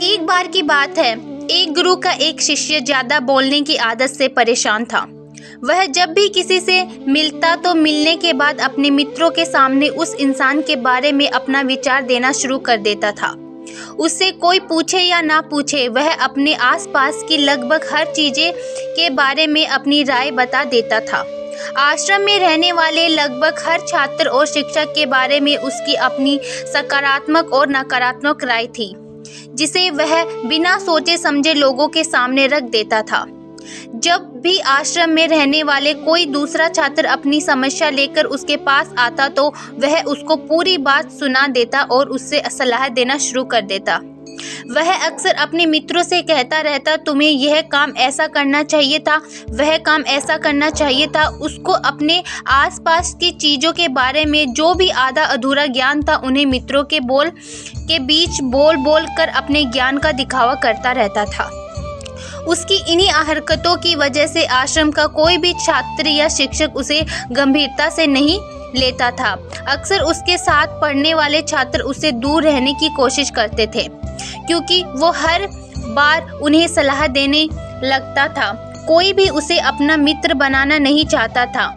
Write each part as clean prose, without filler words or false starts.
एक बार की बात है, एक गुरु का एक शिष्य ज्यादा बोलने की आदत से परेशान था। वह जब भी किसी से मिलता तो मिलने के बाद अपने मित्रों के सामने उस इंसान के बारे में अपना विचार देना शुरू कर देता था। उससे कोई पूछे या ना पूछे, वह अपने आसपास की लगभग हर चीजें के बारे में अपनी राय बता देता था। आश्रम में रहने वाले लगभग हर छात्र और शिक्षक के बारे में उसकी अपनी सकारात्मक और नकारात्मक राय थी, जिसे वह बिना सोचे समझे लोगों के सामने रख देता था। जब भी आश्रम में रहने वाले कोई दूसरा छात्र अपनी समस्या लेकर उसके पास आता तो वह उसको पूरी बात सुना देता और उससे सलाह देना शुरू कर देता। वह अक्सर अपने मित्रों से कहता रहता, तुम्हें यह काम ऐसा करना चाहिए था, वह काम ऐसा करना चाहिए था। उसको अपने आसपास की चीज़ों के बारे में जो भी आधा अधूरा ज्ञान था, उन्हें मित्रों के बीच बोल बोल कर अपने ज्ञान का दिखावा करता रहता था। उसकी इन्हीं हरकतों की वजह से आश्रम का कोई भी छात्र या शिक्षक उसे गंभीरता से नहीं लेता था। अक्सर उसके साथ पढ़ने वाले छात्र उससे दूर रहने की कोशिश करते थे, क्योंकि वो हर बार उन्हें सलाह देने लगता था। कोई भी उसे अपना मित्र बनाना नहीं चाहता था,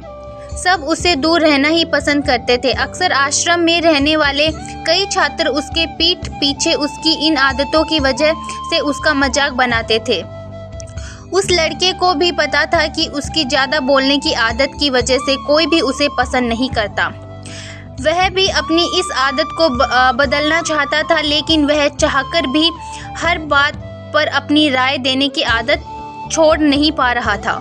सब उससे दूर रहना ही पसंद करते थे। अक्सर आश्रम में रहने वाले कई छात्र उसके पीठ पीछे उसकी इन आदतों की वजह से उसका मजाक बनाते थे। उस लड़के को भी पता था कि उसकी ज़्यादा बोलने की आदत की वजह से कोई भी उसे पसंद नहीं करता। वह भी अपनी इस आदत को बदलना चाहता था, लेकिन वह चाहकर भी हर बात पर अपनी राय देने की आदत छोड़ नहीं पा रहा था।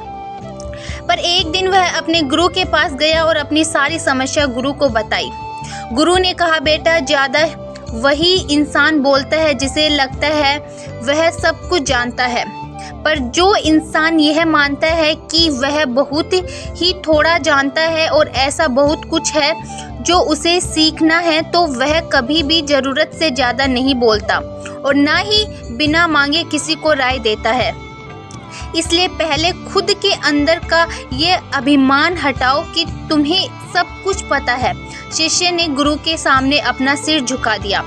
पर एक दिन वह अपने गुरु के पास गया और अपनी सारी समस्या गुरु को बताई। गुरु ने कहा, बेटा, ज़्यादा वही इंसान बोलता है जिसे लगता है वह सब कुछ जानता है, पर जो इंसान यह मानता है कि वह बहुत ही थोड़ा जानता है और ऐसा बहुत कुछ है जो उसे सीखना है, तो वह कभी भी ज़रूरत से ज़्यादा नहीं बोलता और ना ही बिना मांगे किसी को राय देता है। इसलिए पहले खुद के अंदर का ये अभिमान हटाओ कि तुम्हें सब कुछ पता है। शिष्य ने गुरु के सामने अपना सिर झुका दिया।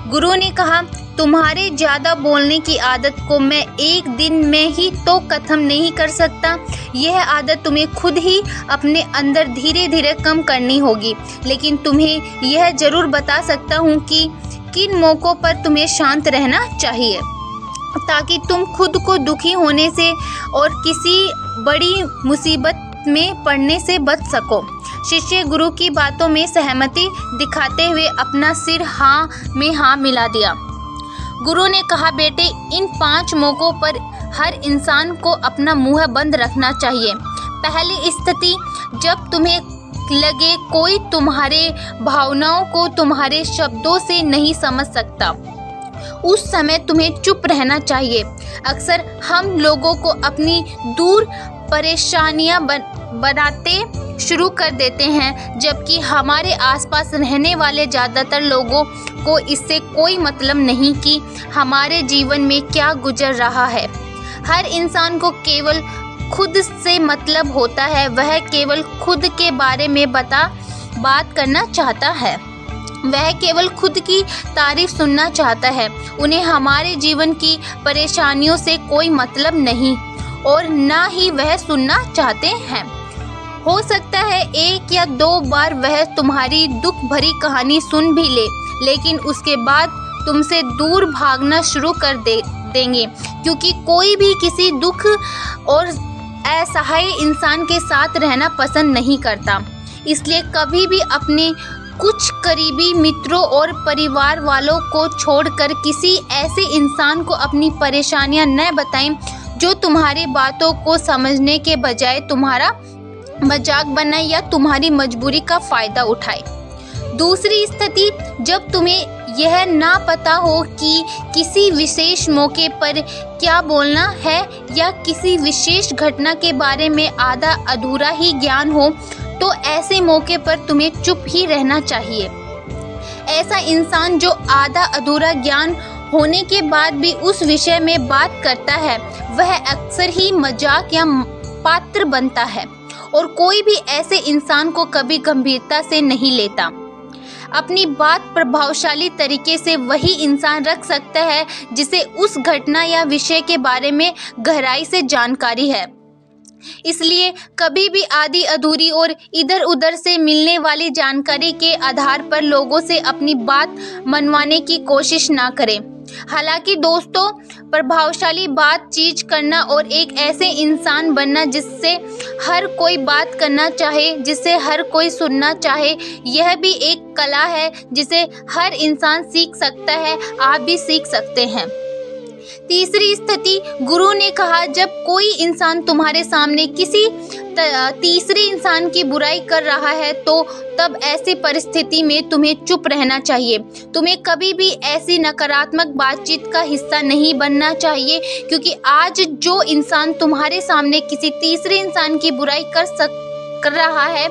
गुरु ने कहा, तुम्हारे ज़्यादा बोलने की आदत को मैं एक दिन में ही तो खत्म नहीं कर सकता। यह आदत तुम्हें खुद ही अपने अंदर धीरे धीरे कम करनी होगी, लेकिन तुम्हें यह ज़रूर बता सकता हूँ कि किन मौक़ों पर तुम्हें शांत रहना चाहिए, ताकि तुम खुद को दुखी होने से और किसी बड़ी मुसीबत में पड़ने से बच सको। शिष्य गुरु की बातों में सहमति दिखाते हुए अपना सिर हाँ में हाँ मिला दिया। गुरु ने कहा, बेटे, इन 5 मौक़ों पर हर इंसान को अपना मुंह बंद रखना चाहिए। पहली स्थिति, जब तुम्हें लगे कोई तुम्हारे भावनाओं को तुम्हारे शब्दों से नहीं समझ सकता, उस समय तुम्हें चुप रहना चाहिए। अक्सर हम लोगों को अपनी दूर परेशानियां बनाते शुरू कर देते हैं, जबकि हमारे आसपास रहने वाले ज़्यादातर लोगों को इससे कोई मतलब नहीं कि हमारे जीवन में क्या गुजर रहा है। हर इंसान को केवल खुद से मतलब होता है। वह केवल खुद के बारे में बात करना चाहता है। वह केवल खुद की तारीफ सुनना चाहता है। उन्हें हमारे जीवन की परेशानियों से कोई मतलब नहीं और ना ही वह सुनना चाहते हैं। हो सकता है 1 या 2 बार वह तुम्हारी दुख भरी कहानी सुन भी ले, लेकिन उसके बाद तुमसे दूर भागना शुरू कर देंगे, क्योंकि कोई भी किसी दुख और असहाय इंसान के साथ रहना पसंद नहीं करता। इसलिए कभी भी अपने कुछ करीबी मित्रों और परिवार वालों को छोड़कर किसी ऐसे इंसान को अपनी परेशानियां न बताएं जो तुम्हारी बातों को समझने के बजाय तुम्हारा मजाक बनाए या तुम्हारी मजबूरी का फ़ायदा उठाए। दूसरी स्थिति, जब तुम्हें यह ना पता हो कि किसी विशेष मौके पर क्या बोलना है या किसी विशेष घटना के बारे में आधा अधूरा ही ज्ञान हो, तो ऐसे मौके पर तुम्हें चुप ही रहना चाहिए। ऐसा इंसान जो आधा अधूरा ज्ञान होने के बाद भी उस विषय में बात करता है, वह अक्सर ही मजाक या पात्र बनता है और कोई भी ऐसे इंसान को कभी गंभीरता से नहीं लेता। अपनी बात प्रभावशाली तरीके से वही इंसान रख सकता है जिसे उस घटना या विषय के बारे में गहराई से जानकारी है। इसलिए कभी भी आधी अधूरी और इधर उधर से मिलने वाली जानकारी के आधार पर लोगों से अपनी बात मनवाने की कोशिश ना करें। हालांकि दोस्तों, प्रभावशाली बातचीत करना और एक ऐसे इंसान बनना जिससे हर कोई बात करना चाहे, जिसे हर कोई सुनना चाहे, यह भी एक कला है जिसे हर इंसान सीख सकता है। आप भी सीख सकते हैं। तीसरी स्थिति, गुरु ने कहा, जब कोई इंसान तुम्हारे सामने किसी तीसरे इंसान की बुराई कर रहा है तो तब ऐसी परिस्थिति में तुम्हें चुप रहना चाहिए। तुम्हें कभी भी ऐसी नकारात्मक बातचीत का हिस्सा नहीं बनना चाहिए, क्योंकि आज जो इंसान तुम्हारे सामने किसी तीसरे इंसान की बुराई कर रहा है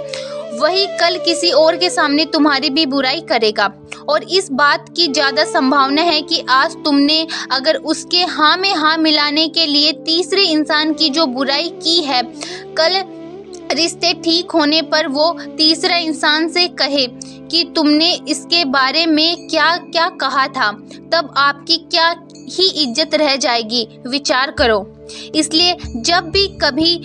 वही कल किसी और के सामने तुम्हारी भी बुराई करेगा। और इस बात की ज़्यादा संभावना है कि आज तुमने अगर उसके हाँ में हाँ मिलाने के लिए तीसरे इंसान की जो बुराई की है, कल रिश्ते ठीक होने पर वो तीसरा इंसान से कहे कि तुमने इसके बारे में क्या क्या कहा था, तब आपकी क्या ही इज्जत रह जाएगी। विचार करो। इसलिए जब भी कभी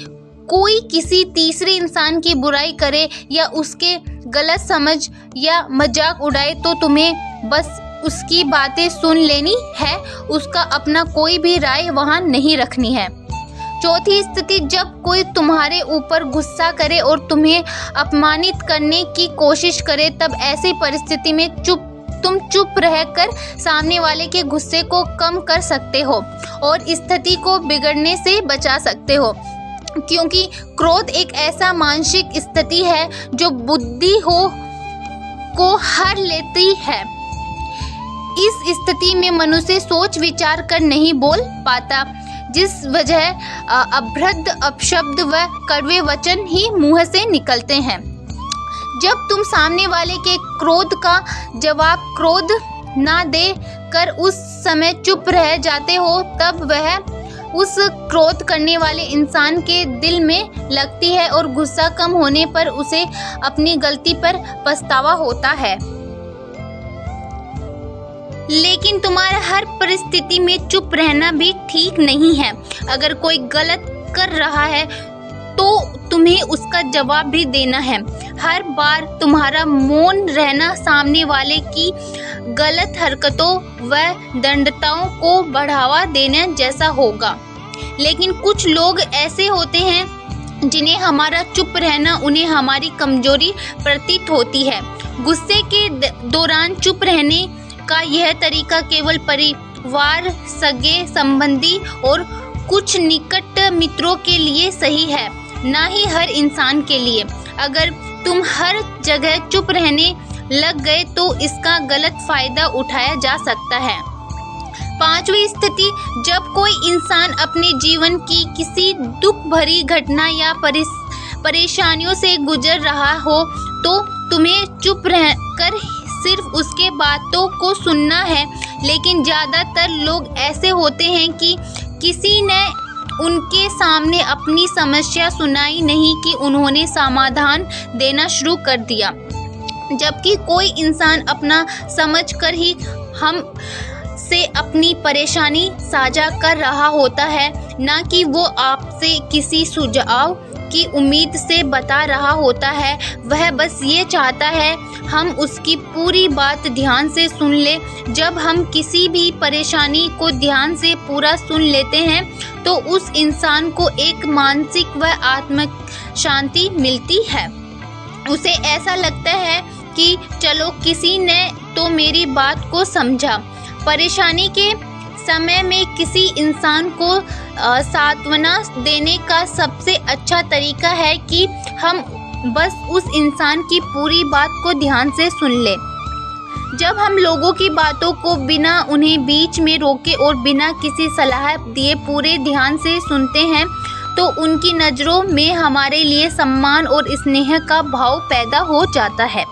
कोई किसी तीसरे इंसान की बुराई करे या उसके गलत समझ या मजाक उड़ाए तो तुम्हें बस उसकी बातें सुन लेनी है, उसका अपना कोई भी राय वहाँ नहीं रखनी है। चौथी स्थिति, जब कोई तुम्हारे ऊपर गुस्सा करे और तुम्हें अपमानित करने की कोशिश करे, तब ऐसी परिस्थिति में तुम चुप रहकर सामने वाले के गुस्से को कम कर सकते हो और स्थिति को बिगड़ने से बचा सकते हो, क्योंकि क्रोध एक ऐसा मानसिक स्थिति है जो बुद्धि को हर लेती है। इस स्थिति में मनुष्य सोच विचार कर नहीं बोल पाता, जिस वजह अभद्र अपशब्द व कड़वे वचन ही मुंह से निकलते हैं। जब तुम सामने वाले के क्रोध का जवाब क्रोध ना दे कर उस समय चुप रह जाते हो, तब वह उस क्रोध करने वाले इंसान के दिल में लगती है और गुस्सा कम होने पर उसे अपनी गलती पर पछतावा होता है। लेकिन तुम्हारा हर परिस्थिति में चुप रहना भी ठीक नहीं है। अगर कोई गलत कर रहा है तो तुम्हें उसका जवाब भी देना है। हर बार तुम्हारा मौन रहना सामने वाले की गलत हरकतों व दंडताओं को बढ़ावा देने जैसा होगा। लेकिन कुछ लोग ऐसे होते हैं जिन्हें हमारा चुप रहना उन्हें हमारी कमजोरी प्रतीत होती है। गुस्से के दौरान चुप रहने का यह तरीका केवल परिवार, सगे संबंधी और कुछ निकट मित्रों के लिए सही है, ना ही हर इंसान के लिए। अगर तुम हर जगह चुप रहने लग गए तो इसका गलत फायदा उठाया जा सकता है। पांचवी स्थिति, जब कोई इंसान अपने जीवन की किसी दुख भरी घटना या परेशानियों से गुजर रहा हो तो तुम्हें चुप रहकर सिर्फ उसके बातों को सुनना है। लेकिन ज़्यादातर लोग ऐसे होते हैं कि किसी ने उनके सामने अपनी समस्या सुनाई नहीं कि उन्होंने समाधान देना शुरू कर दिया, जबकि कोई इंसान अपना समझकर ही हम से अपनी परेशानी साझा कर रहा होता है, ना कि वो आपसे किसी सुझाव की उम्मीद से बता रहा होता है। वह बस ये चाहता है हम उसकी पूरी बात ध्यान से सुन ले। जब हम किसी भी परेशानी को ध्यान से पूरा सुन लेते हैं तो उस इंसान को एक मानसिक व आत्मिक शांति मिलती है। उसे ऐसा लगता है कि चलो किसी ने तो मेरी बात को समझा। परेशानी के समय में किसी इंसान को सांत्वना देने का सबसे अच्छा तरीका है कि हम बस उस इंसान की पूरी बात को ध्यान से सुन लें। जब हम लोगों की बातों को बिना उन्हें बीच में रोके और बिना किसी सलाह दिए पूरे ध्यान से सुनते हैं तो उनकी नज़रों में हमारे लिए सम्मान और स्नेह का भाव पैदा हो जाता है।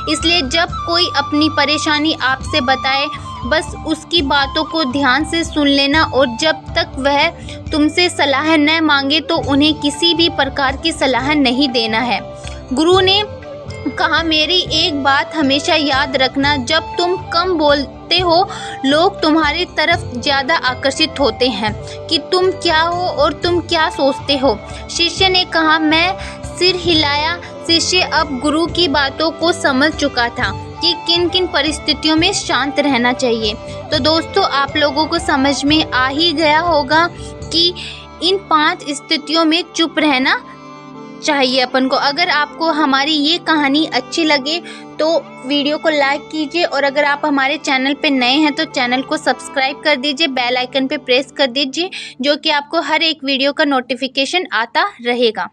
इसलिए जब कोई अपनी परेशानी आपसे बताए, बस उसकी बातों को ध्यान से सुन लेना और जब तक वह तुमसे सलाह न मांगे तो उन्हें किसी भी प्रकार की सलाह नहीं देना है। गुरु ने कहा, मेरी एक बात हमेशा याद रखना, जब तुम कम बोलते हो लोग तुम्हारी तरफ ज़्यादा आकर्षित होते हैं कि तुम क्या हो और तुम क्या सोचते हो। शिष्य ने कहा, मैं सिर हिलाया। शिष्य अब गुरु की बातों को समझ चुका था कि किन किन परिस्थितियों में शांत रहना चाहिए। तो दोस्तों, आप लोगों को समझ में आ ही गया होगा कि इन 5 स्थितियों में चुप रहना चाहिए अपन को। अगर आपको हमारी ये कहानी अच्छी लगे तो वीडियो को लाइक कीजिए, और अगर आप हमारे चैनल पे नए हैं तो चैनल को सब्सक्राइब कर दीजिए, बेल आइकन पे प्रेस कर दीजिए, जो कि आपको हर एक वीडियो का नोटिफिकेशन आता रहेगा।